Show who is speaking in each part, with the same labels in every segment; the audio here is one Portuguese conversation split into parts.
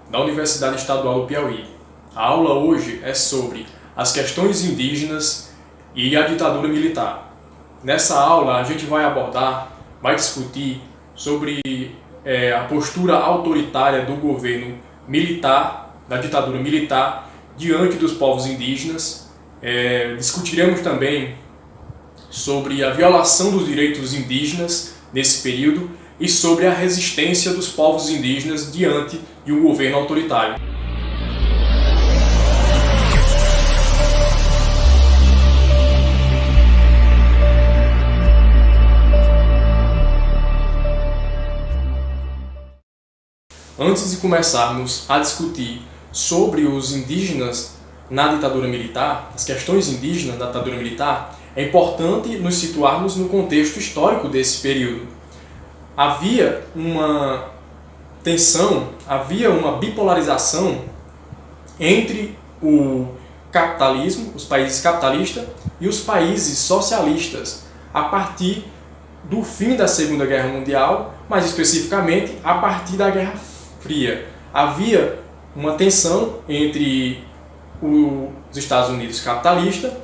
Speaker 1: da Universidade Estadual do Piauí. A aula hoje é sobre as questões indígenas e a ditadura militar. Nessa aula a gente vai discutir sobre a postura autoritária do governo militar, da ditadura militar, diante dos povos indígenas. Discutiremos também sobre a violação dos direitos indígenas nesse período e sobre a resistência dos povos indígenas diante de um governo autoritário. Antes de começarmos a discutir sobre os indígenas na ditadura militar, as questões indígenas da ditadura militar, é importante nos situarmos no contexto histórico desse período. Havia uma tensão, havia uma bipolarização entre o capitalismo, os países capitalistas e os países socialistas, a partir do fim da Segunda Guerra Mundial, mais especificamente a partir da Guerra Fria. Havia uma tensão entre os Estados Unidos capitalista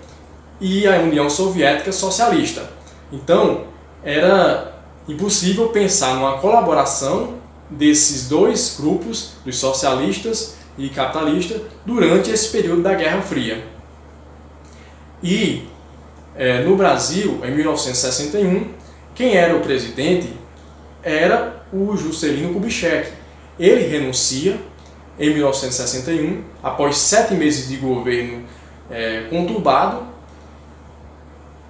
Speaker 1: e a União Soviética socialista. Então, era impossível pensar numa colaboração desses dois grupos, dos socialistas e capitalistas, durante esse período da Guerra Fria. E no Brasil, em 1961, quem era o presidente era o Juscelino Kubitschek. Ele renuncia em 1961, após 7 meses de governo conturbado.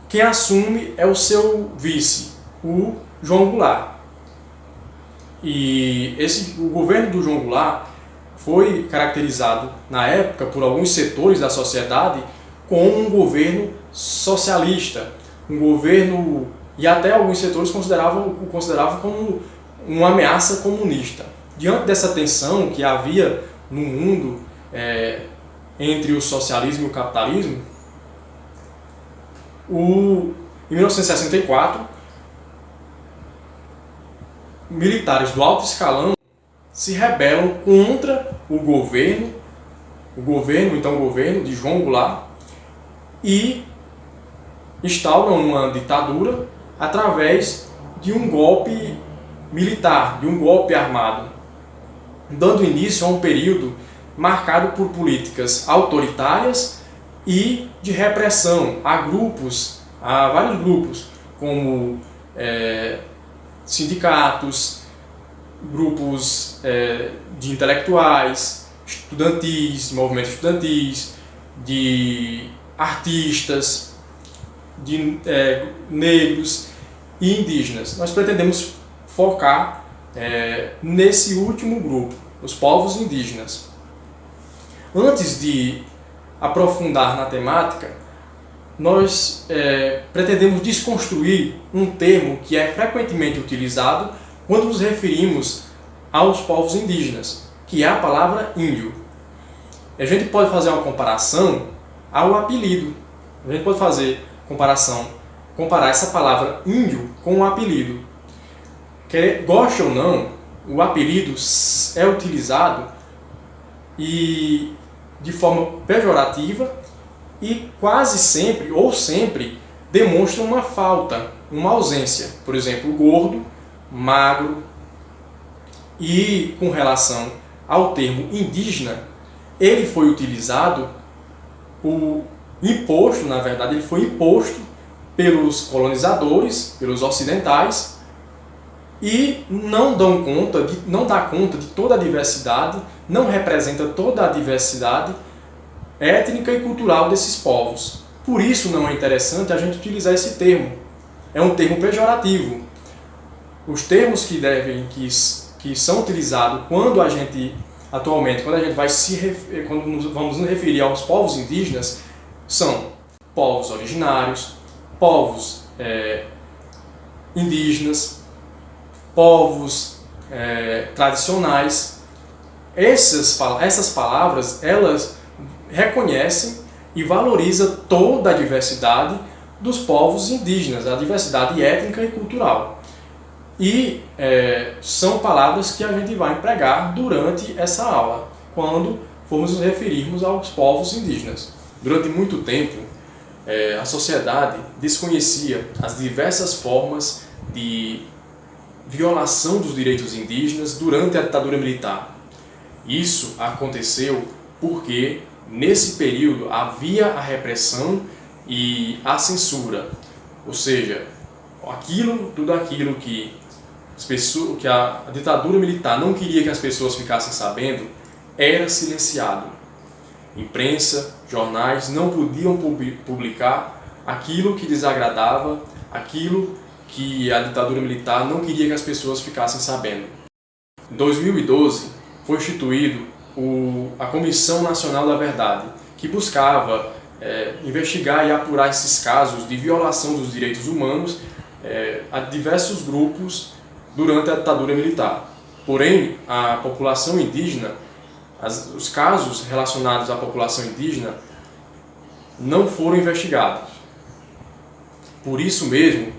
Speaker 1: Quem assume é o seu vice, o João Goulart. E o governo do João Goulart foi caracterizado, na época, por alguns setores da sociedade, como um governo socialista, um governo, e até alguns setores consideravam como uma ameaça comunista. Diante dessa tensão que havia no mundo entre o socialismo e o capitalismo, em 1964, militares do alto escalão se rebelam contra o governo de João Goulart, e instauram uma ditadura através de um golpe militar, de um golpe armado, dando início a um período marcado por políticas autoritárias e de repressão a vários grupos, como sindicatos, grupos de intelectuais, estudantis, movimentos estudantis, de artistas, de negros e indígenas. Nós pretendemos focar nesse último grupo, os povos indígenas. Antes de aprofundar na temática, nós pretendemos desconstruir um termo que é frequentemente utilizado quando nos referimos aos povos indígenas, que é a palavra índio. A gente pode fazer uma comparação ao apelido. A gente pode comparar essa palavra índio com um apelido. Goste ou não, o apelido é utilizado de forma pejorativa e quase sempre, ou sempre, demonstra uma falta, uma ausência. Por exemplo, gordo, magro. E com relação ao termo indígena, ele foi utilizado, ele foi imposto pelos colonizadores, pelos ocidentais, e não dá conta de toda a diversidade, não representa toda a diversidade étnica e cultural desses povos. Por isso não é interessante a gente utilizar esse termo. É um termo pejorativo. Os termos que são utilizados quando vamos nos referir aos povos indígenas, são povos originários, povos indígenas, povos tradicionais. Essas palavras, elas reconhecem e valorizam toda a diversidade dos povos indígenas, a diversidade étnica e cultural. E são palavras que a gente vai empregar durante essa aula, quando formos nos referirmos aos povos indígenas. Durante muito tempo, a sociedade desconhecia as diversas formas de violação dos direitos indígenas durante a ditadura militar. Isso aconteceu porque, nesse período, havia a repressão e a censura. Ou seja, tudo aquilo que a ditadura militar não queria que as pessoas ficassem sabendo, era silenciado. Imprensa, jornais não podiam publicar aquilo que desagradava, aquilo que a ditadura militar não queria que as pessoas ficassem sabendo. Em 2012, foi instituído a Comissão Nacional da Verdade, que buscava investigar e apurar esses casos de violação dos direitos humanos a diversos grupos durante a ditadura militar. Porém, a população indígena, os casos relacionados à população indígena não foram investigados. Por isso mesmo,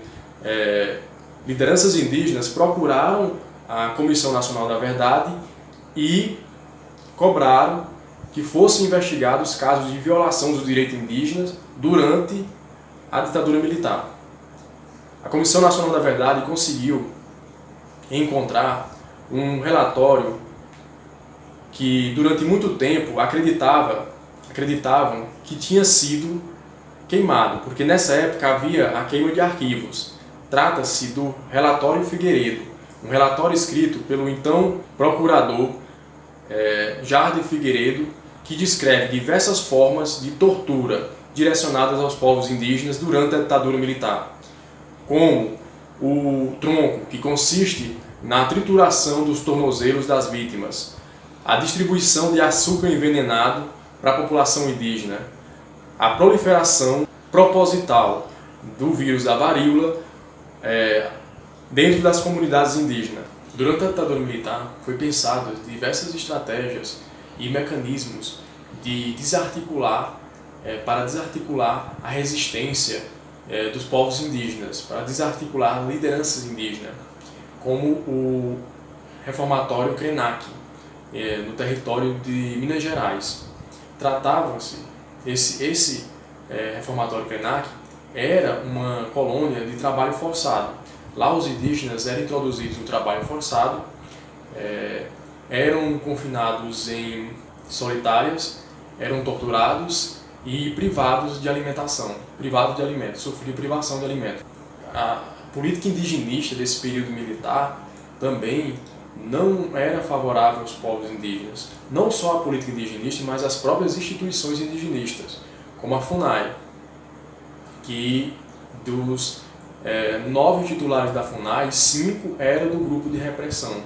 Speaker 1: lideranças indígenas procuraram a Comissão Nacional da Verdade e cobraram que fossem investigados casos de violação dos direitos indígenas durante a ditadura militar. A Comissão Nacional da Verdade conseguiu encontrar um relatório que durante muito tempo acreditavam que tinha sido queimado, porque nessa época havia a queima de arquivos. Trata-se do relatório Figueiredo, um relatório escrito pelo então procurador Jardim Figueiredo, que descreve diversas formas de tortura direcionadas aos povos indígenas durante a ditadura militar, como o tronco, que consiste na trituração dos tornozelos das vítimas, a distribuição de açúcar envenenado para a população indígena, a proliferação proposital do vírus da varíola dentro das comunidades indígenas. Durante a ditadura militar, foi pensado diversas estratégias e mecanismos para desarticular a resistência dos povos indígenas, para desarticular lideranças indígenas, como o reformatório Krenak, no território de Minas Gerais. Tratavam-se, esse reformatório Krenak era uma colônia de trabalho forçado. Lá os indígenas eram introduzidos no trabalho forçado, eram confinados em solitárias, eram torturados e privados de alimentação, sofriam privação de alimento. A política indigenista desse período militar também não era favorável aos povos indígenas. Não só a política indigenista, mas as próprias instituições indigenistas, como a FUNAI, que dos 9 titulares da FUNAI, 5 eram do grupo de repressão.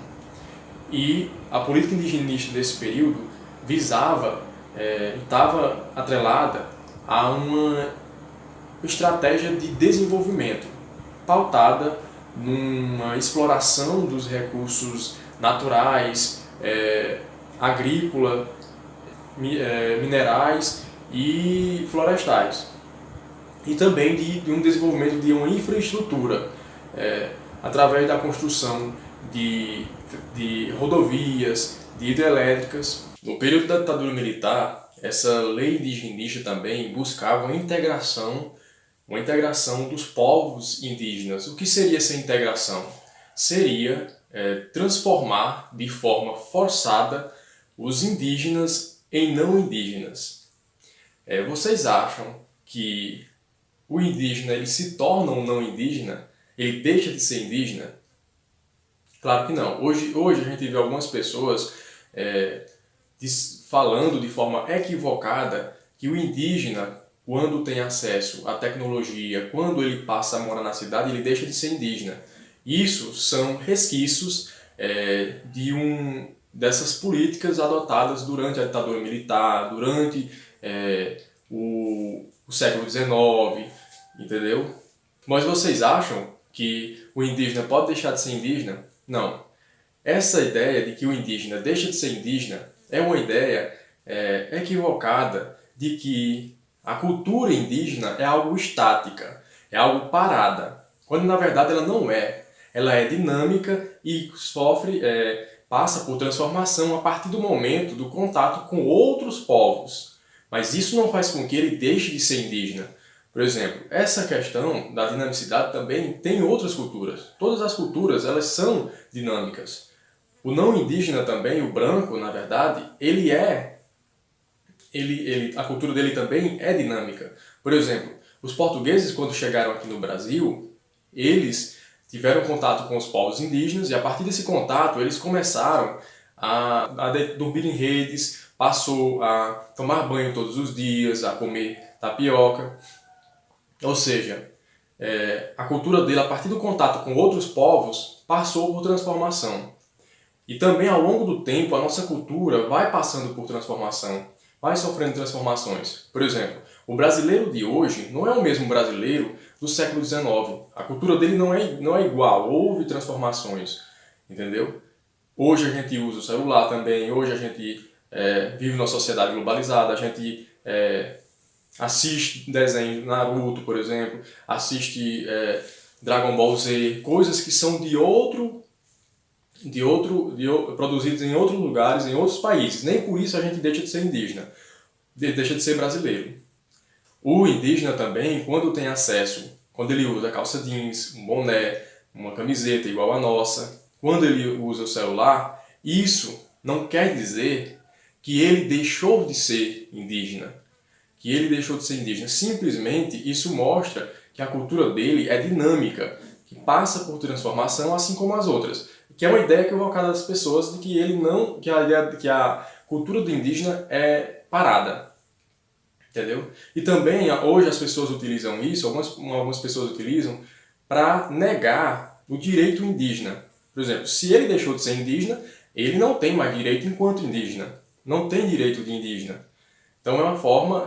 Speaker 1: E a política indigenista desse período estava atrelada a uma estratégia de desenvolvimento, pautada numa exploração dos recursos naturais, agrícola, minerais e florestais. E também de um desenvolvimento de uma infraestrutura, através da construção de rodovias, de hidrelétricas. No período da ditadura militar, essa lei indigenista também buscava uma integração dos povos indígenas. O que seria essa integração? Seria transformar de forma forçada os indígenas em não indígenas. Vocês acham que o indígena ele se torna um não indígena? Ele deixa de ser indígena? Claro que não. Hoje a gente vê algumas pessoas falando de forma equivocada que o indígena, quando tem acesso à tecnologia, quando ele passa a morar na cidade, ele deixa de ser indígena. Isso são resquícios dessas políticas adotadas durante a ditadura militar, durante o século XIX, entendeu? Mas vocês acham que o indígena pode deixar de ser indígena? Não. Essa ideia de que o indígena deixa de ser indígena é uma ideia equivocada de que a cultura indígena é algo estática, é algo parada, quando na verdade ela não é. ela é dinâmica e passa por transformação a partir do momento do contato com outros povos. Mas isso não faz com que ele deixe de ser indígena. Por exemplo, essa questão da dinamicidade também tem em outras culturas. Todas as culturas, elas são dinâmicas. O não indígena também, o branco, na verdade, a cultura dele também é dinâmica. Por exemplo, os portugueses, quando chegaram aqui no Brasil, eles tiveram contato com os povos indígenas e a partir desse contato eles começaram a dormir em redes, passou a tomar banho todos os dias, a comer tapioca. Ou seja, a cultura dele, a partir do contato com outros povos, passou por transformação. E também, ao longo do tempo, a nossa cultura vai passando por transformação, vai sofrendo transformações. Por exemplo, o brasileiro de hoje não é o mesmo brasileiro do século XIX. A cultura dele não é igual, houve transformações, entendeu? Hoje a gente usa o celular também, hoje a gente vive numa sociedade globalizada, a gente assiste desenhos Naruto, por exemplo, assiste Dragon Ball Z, coisas que são produzidos em outros lugares, em outros países. Nem por isso a gente deixa de ser indígena, deixa de ser brasileiro. O indígena também, quando tem acesso, quando ele usa calça jeans, um boné, uma camiseta igual a nossa, quando ele usa o celular, isso não quer dizer que ele deixou de ser indígena. Simplesmente isso mostra que a cultura dele é dinâmica, que passa por transformação assim como as outras. Que é uma ideia equivocada das pessoas de que a cultura do indígena é parada. Entendeu? E também hoje as pessoas utilizam isso, algumas pessoas utilizam para negar o direito indígena. Por exemplo, se ele deixou de ser indígena, ele não tem mais direito enquanto indígena. Não tem direito de indígena. Então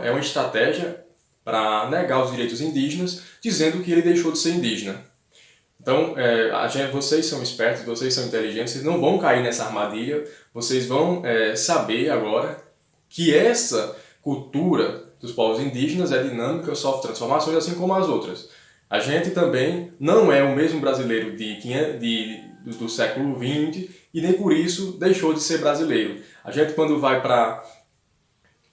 Speaker 1: é uma estratégia para negar os direitos indígenas, dizendo que ele deixou de ser indígena. Então, vocês são espertos, vocês são inteligentes, vocês não vão cair nessa armadilha, vocês vão saber agora que essa cultura dos povos indígenas é dinâmica, sofre transformações, assim como as outras. A gente também não é o mesmo brasileiro do século XX e nem por isso deixou de ser brasileiro. A gente, quando vai para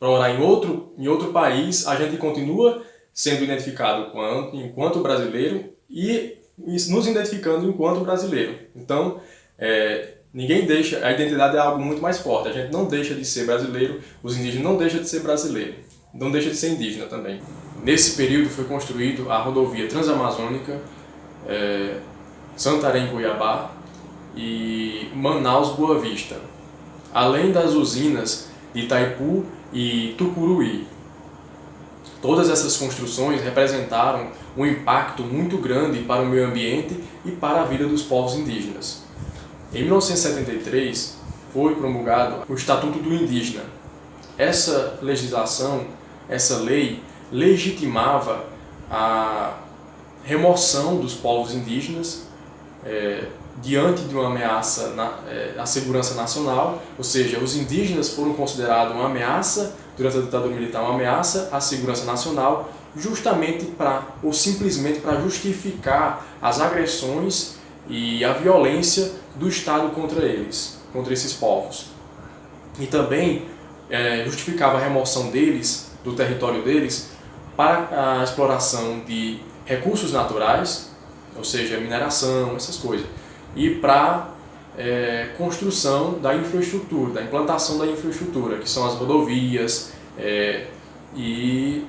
Speaker 1: morar em outro país, a gente continua sendo identificado enquanto brasileiro e nos identificando enquanto brasileiro. Então, ninguém deixa, a identidade é algo muito mais forte. A gente não deixa de ser brasileiro, os indígenas não deixam de ser brasileiro, não deixa de ser indígena também. Nesse período foi construído a rodovia Transamazônica, Santarém-Cuiabá e Manaus-Boa Vista, além das usinas de Itaipu e Tucuruí. Todas essas construções representaram um impacto muito grande para o meio ambiente e para a vida dos povos indígenas. Em 1973, foi promulgado o Estatuto do Indígena. Essa legislação, essa lei, legitimava a remoção dos povos indígenas diante de uma ameaça à segurança nacional, ou seja, os indígenas foram considerados uma ameaça, durante a ditadura militar, uma ameaça à segurança nacional, justamente simplesmente para justificar as agressões e a violência do Estado contra eles, contra esses povos. E também justificava a remoção deles, do território deles, para a exploração de recursos naturais, ou seja, mineração, essas coisas, e para construção da infraestrutura, da implantação da infraestrutura, que são as rodovias e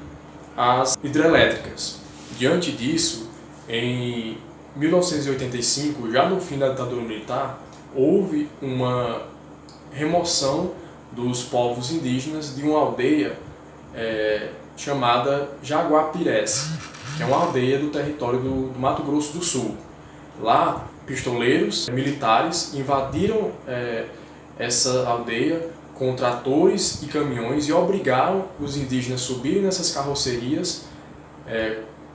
Speaker 1: as hidrelétricas. Diante disso, em 1985, já no fim da ditadura militar, houve uma remoção dos povos indígenas de uma aldeia chamada Jaguapirés, que é uma aldeia do território do Mato Grosso do Sul. Lá, pistoleiros militares invadiram essa aldeia com tratores e caminhões e obrigaram os indígenas a subirem nessas carrocerias.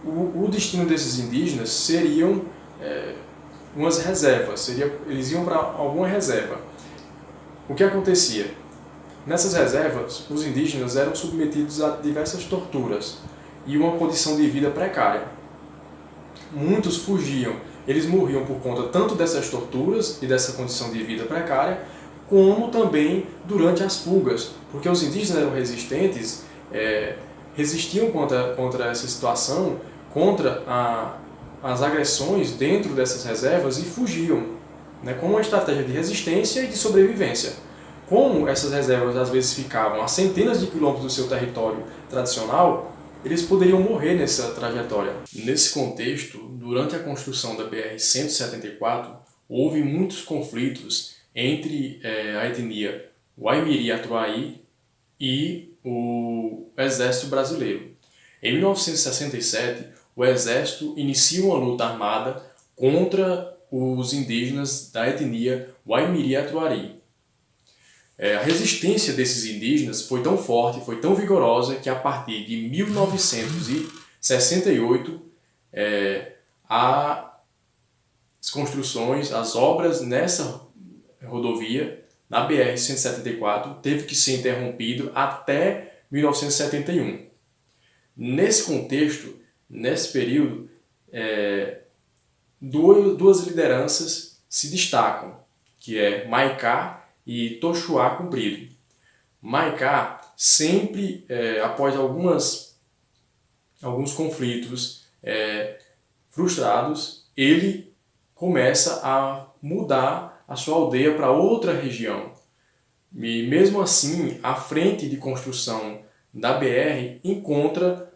Speaker 1: O destino desses indígenas seriam umas reservas, eles iam para alguma reserva. O que acontecia? Nessas reservas, os indígenas eram submetidos a diversas torturas e uma condição de vida precária. Muitos fugiam eles morriam por conta tanto dessas torturas e dessa condição de vida precária, como também durante as fugas, porque os indígenas eram resistentes, resistiam contra essa situação, contra as agressões dentro dessas reservas e fugiam, né, como uma estratégia de resistência e de sobrevivência. Como essas reservas às vezes ficavam a centenas de quilômetros do seu território tradicional, eles poderiam morrer nessa trajetória. Nesse contexto, durante a construção da BR-174, houve muitos conflitos entre a etnia Waimiri-Atuaí e o Exército Brasileiro. Em 1967, o Exército inicia uma luta armada contra os indígenas da etnia Waimiri-Atuaí. A resistência desses indígenas foi tão forte, foi tão vigorosa, que a partir de 1968, as construções, as obras nessa rodovia, na BR-174, teve que ser interrompido até 1971. Nesse contexto, nesse período, duas lideranças se destacam, que é Maicá e Tochuá Comprido. Maicá, sempre após alguns conflitos frustrados, ele começa a mudar a sua aldeia para outra região. E mesmo assim, a frente de construção da BR encontra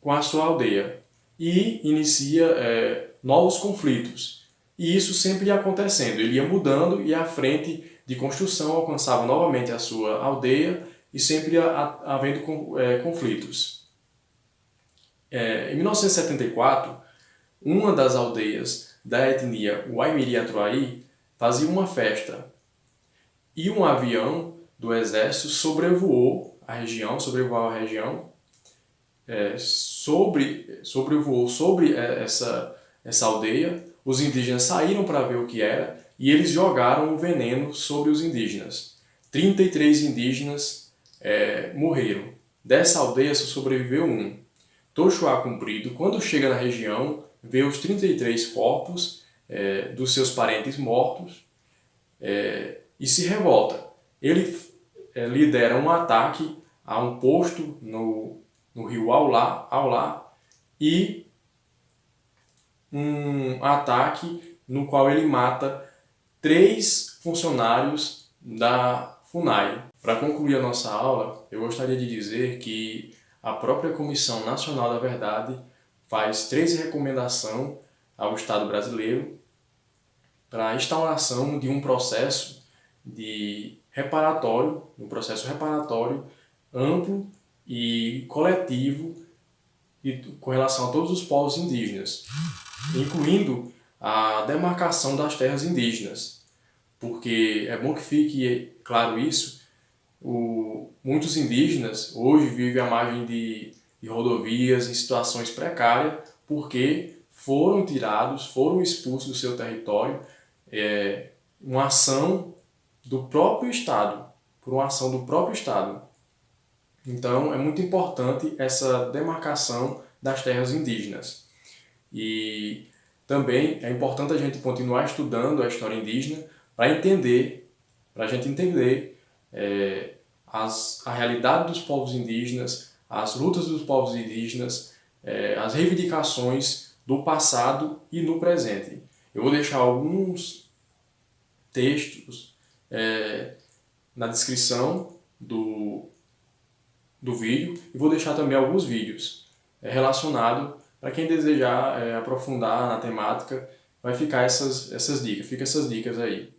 Speaker 1: com a sua aldeia e inicia novos conflitos. E isso sempre ia acontecendo, ele ia mudando e a frente de construção alcançava novamente a sua aldeia e sempre ia havendo conflitos. Em 1974, uma das aldeias da etnia Waimiri-Atuaí fazia uma festa e um avião do exército sobrevoou a região, sobrevoou sobre essa aldeia. Os indígenas saíram para ver o que era e eles jogaram o veneno sobre os indígenas. 33 indígenas morreram. Dessa aldeia só sobreviveu um. Tochuá Comprido, quando chega na região, vê os 33 corpos dos seus parentes mortos e se revolta. Ele lidera um ataque a um posto no rio Aulá e um ataque no qual ele mata 3 funcionários da FUNAI. Para concluir a nossa aula, eu gostaria de dizer que a própria Comissão Nacional da Verdade faz 3 recomendações ao Estado brasileiro para a instauração de um processo reparatório amplo e coletivo com relação a todos os povos indígenas, incluindo a demarcação das terras indígenas, porque é bom que fique claro isso. Muitos indígenas hoje vivem à margem de rodovias em situações precárias porque foram expulsos do seu território uma ação do próprio Estado, por uma ação do próprio Estado. Então é muito importante essa demarcação das terras indígenas. E também é importante a gente continuar estudando a história indígena para a gente entender a realidade dos povos indígenas, as lutas dos povos indígenas, as reivindicações do passado e no presente. Eu vou deixar alguns textos na descrição do vídeo e vou deixar também alguns vídeos relacionados para quem desejar aprofundar na temática. Vai ficar essas dicas, fica essas dicas aí.